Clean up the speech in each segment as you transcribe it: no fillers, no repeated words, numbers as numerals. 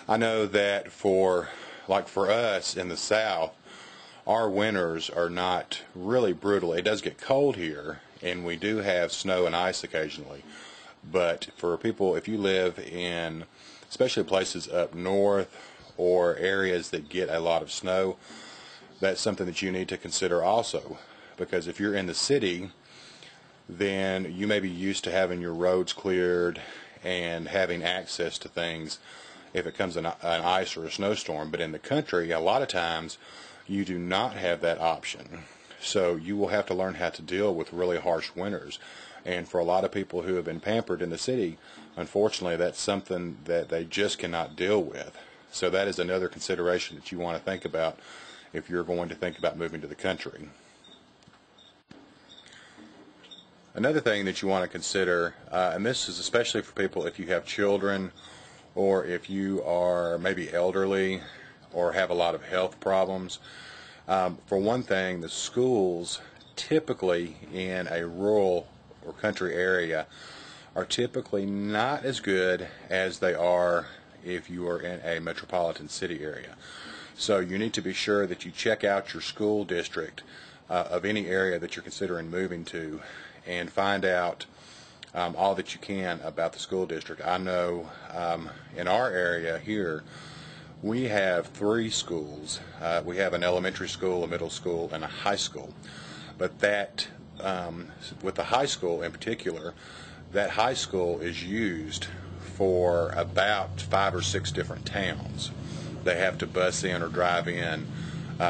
I know that for us in the South, our winters are not really brutal. It does get cold here, and we do have snow and ice occasionally. But for people, if you live in especially places up north or areas that get a lot of snow, that's something that you need to consider also. Because if you're in the city, then you may be used to having your roads cleared and having access to things if it comes an ice or a snowstorm. But in the country, a lot of times you do not have that option. So you will have to learn how to deal with really harsh winters. And for a lot of people who have been pampered in the city, unfortunately, that's something that they just cannot deal with. So that is another consideration that you want to think about if you're going to think about moving to the country. Another thing that you want to consider, and this is especially for people if you have children or if you are maybe elderly or have a lot of health problems. For one thing, the schools typically in a rural or country area are typically not as good as they are if you are in a metropolitan city area. So you need to be sure that you check out your school district of any area that you're considering moving to and find out all that you can about the school district. I know in our area here, we have 3 schools. We have an elementary school, a middle school, and a high school. But that, with the high school in particular, that high school is used for about 5 or 6 different towns. They have to bus in or drive in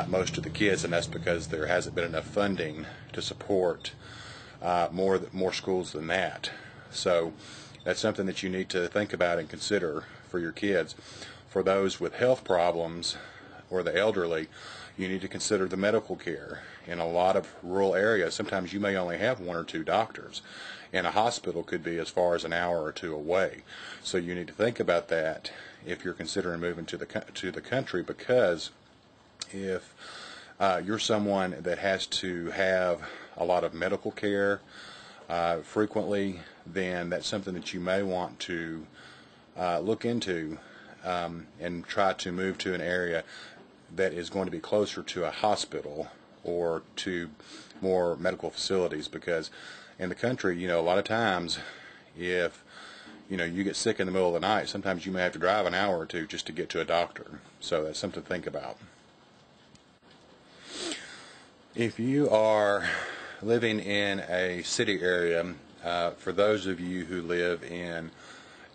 most of the kids, and that's because there hasn't been enough funding to support more schools than that. So that's something that you need to think about and consider for your kids. For those with health problems or the elderly, you need to consider the medical care. In a lot of rural areas, sometimes you may only have 1 or 2 doctors, and a hospital could be as far as an hour or 2 away. So you need to think about that if you're considering moving to the country, because if you're someone that has to have a lot of medical care frequently, then that's something that you may want to look into and try to move to an area that is going to be closer to a hospital or to more medical facilities. Because in the country, a lot of times if you get sick in the middle of the night, sometimes you may have to drive an hour or 2 just to get to a doctor. So that's something to think about. If you are living in a city area, for those of you who live in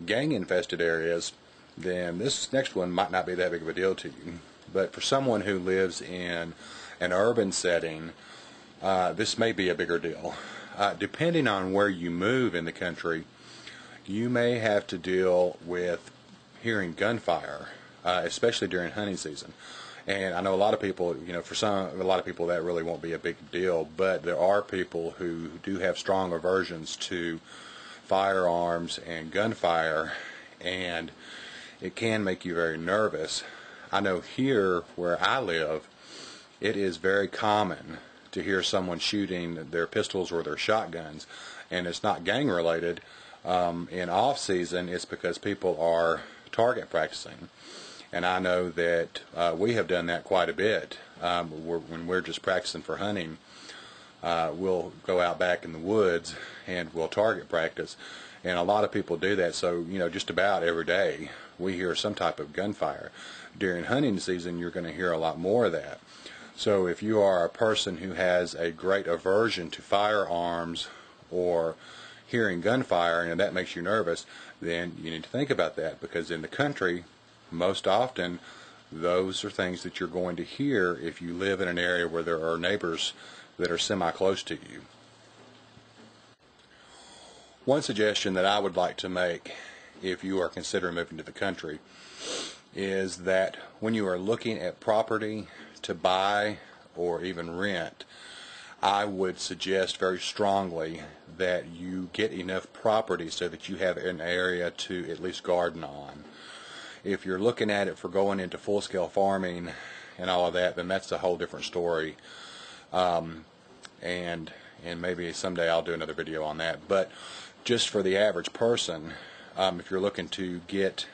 gang-infested areas, then this next one might not be that big of a deal to you. But for someone who lives in an urban setting, this may be a bigger deal. Depending on where you move in the country, you may have to deal with hearing gunfire, especially during hunting season. And I know a lot of people, a lot of people that really won't be a big deal, but there are people who do have strong aversions to firearms and gunfire, and it can make you very nervous. I know here where I live, it is very common to hear someone shooting their pistols or their shotguns, and it's not gang related. In off season, it's because people are target practicing. And I know that we have done that quite a bit. When we're just practicing for hunting, we'll go out back in the woods and we'll target practice. And a lot of people do that. So, just about every day we hear some type of gunfire. During hunting season, you're going to hear a lot more of that. So if you are a person who has a great aversion to firearms or hearing gunfire and that makes you nervous, then you need to think about that, because in the country, most often, those are things that you're going to hear if you live in an area where there are neighbors that are semi-close to you. One suggestion that I would like to make if you are considering moving to the country is that when you are looking at property to buy or even rent, I would suggest very strongly that you get enough property so that you have an area to at least garden on. If you're looking at it for going into full-scale farming and all of that, then that's a whole different story. And maybe someday I'll do another video on that. But just for the average person, if you're looking to get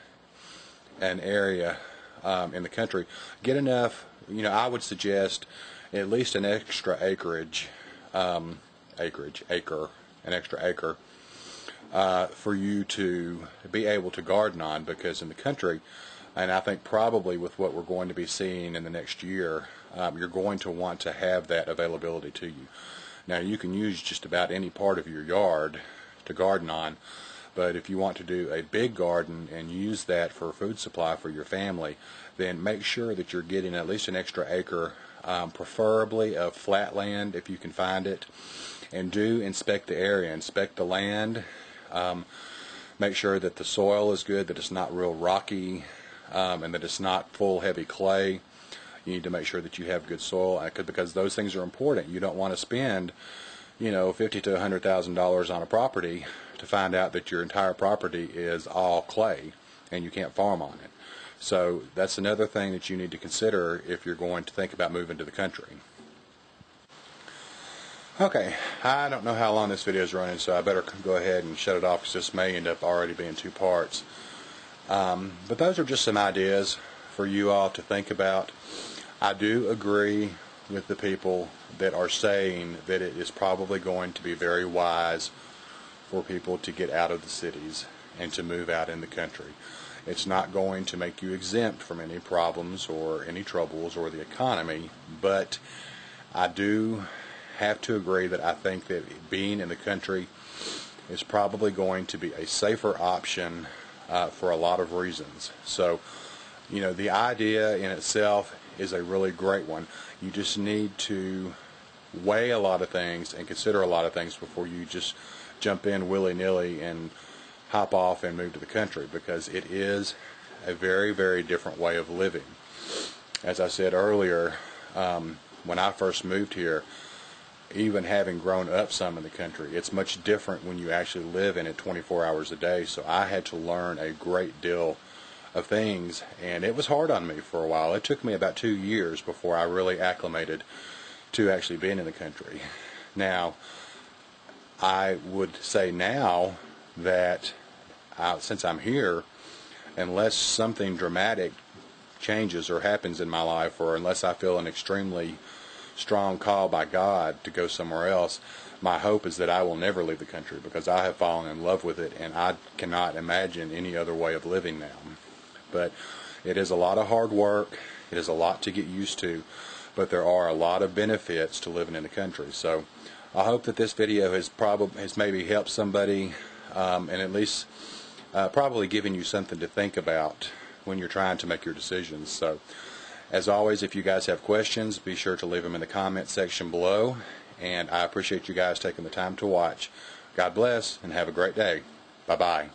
an area in the country, get enough, I would suggest at least an extra an extra acre for you to be able to garden on, because in the country, and I think probably with what we're going to be seeing in the next year, you're going to want to have that availability to you. Now, you can use just about any part of your yard to garden on, but if you want to do a big garden and use that for food supply for your family, then make sure that you're getting at least an extra acre, preferably of flat land if you can find it, and do inspect the area, inspect the land, make sure that the soil is good, that it's not real rocky, and that it's not full heavy clay. You need to make sure that you have good soil, because those things are important. You don't want to spend, $50,000 to $100,000 on a property to find out that your entire property is all clay and you can't farm on it. So that's another thing that you need to consider if you're going to think about moving to the country. Okay, I don't know how long this video is running, so I better go ahead and shut it off, because this may end up already being 2 parts. But those are just some ideas for you all to think about. I do agree with the people that are saying that it is probably going to be very wise for people to get out of the cities and to move out in the country. It's not going to make you exempt from any problems or any troubles or the economy, but I do have to agree that I think that being in the country is probably going to be a safer option for a lot of reasons. So, the idea in itself is a really great one. You just need to weigh a lot of things and consider a lot of things before you just jump in willy-nilly and hop off and move to the country, because it is a very, very different way of living. As I said earlier, when I first moved here, even having grown up some in the country, it's much different when you actually live in it 24 hours a day. So I had to learn a great deal of things, and it was hard on me for a while. It took me about 2 years before I really acclimated to actually being in the country. Now, I would say now that since I'm here, unless something dramatic changes or happens in my life, or unless I feel an extremely strong call by God to go somewhere else, my hope is that I will never leave the country, because I have fallen in love with it and I cannot imagine any other way of living now. But it is a lot of hard work, it is a lot to get used to, but there are a lot of benefits to living in the country. So I hope that this video has maybe helped somebody, and at least probably given you something to think about when you're trying to make your decisions. So as always, if you guys have questions, be sure to leave them in the comment section below, and I appreciate you guys taking the time to watch. God bless, and have a great day. Bye-bye.